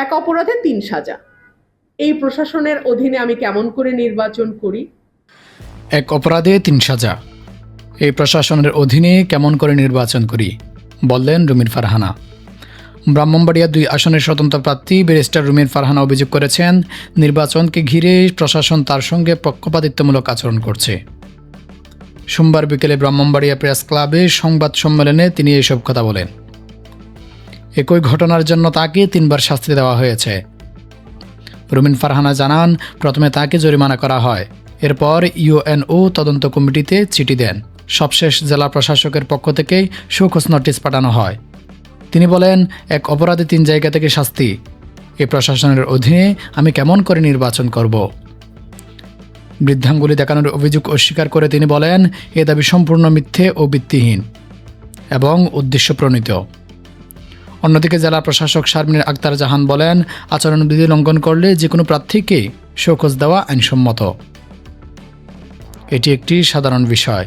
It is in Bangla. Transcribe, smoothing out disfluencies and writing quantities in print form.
এক অপরাধে ৩ সাজা। এই প্রশাসনের অধীনে আমি কেমন করে নির্বাচন করি? এক অপরাধে ৩ সাজা। এই প্রশাসনের অধীনে কেমন করে নির্বাচন করি, বললেন রুমিন ফারহানা। ব্রাহ্মণবাড়িয়া ২ আসনের স্বতন্ত্র প্রার্থী ব্যারিস্টার রুমিন ফারহানা অভিযোগ করেছেন, নির্বাচনকে ঘিরে প্রশাসন তার সঙ্গে পক্ষপাতিত্বমূলক আচরণ করছে। সোমবার বিকেলে ব্রাহ্মণবাড়িয়া প্রেস ক্লাবে সংবাদ সম্মেলনে তিনি এসব কথা বলেন। একই ঘটনার জন্য তাকে ৩ বার শাস্তি দেওয়া হয়েছে। রুমিন ফারহানা জানান, প্রথমে তাকে জরিমানা করা হয়, এরপর ইউএনও তদন্ত কমিটিতে চিঠি দেন। সবশেষ জেলা প্রশাসকের পক্ষ থেকেই শোকজ নোটিশ পাঠানো হয়। তিনি বলেন, এক অপরাধে ৩ জায়গা থেকে শাস্তি। এই প্রশাসনের অধীনে আমি কেমন করে নির্বাচন করব? বৃদ্ধাঙ্গুলি দেখানোর অভিযোগ অস্বীকার করে তিনি বলেন, এ দাবি সম্পূর্ণ মিথ্যে ও ভিত্তিহীন এবং উদ্দেশ্যপ্রণীত। অন্যদিকে জেলা প্রশাসক শারমিন আক্তার জাহান বলেন, আচরণবিধি লঙ্ঘন করলে যে কোনো প্রার্থীকে শোকজ দেওয়া আইনসম্মত। এটি একটি সাধারণ বিষয়।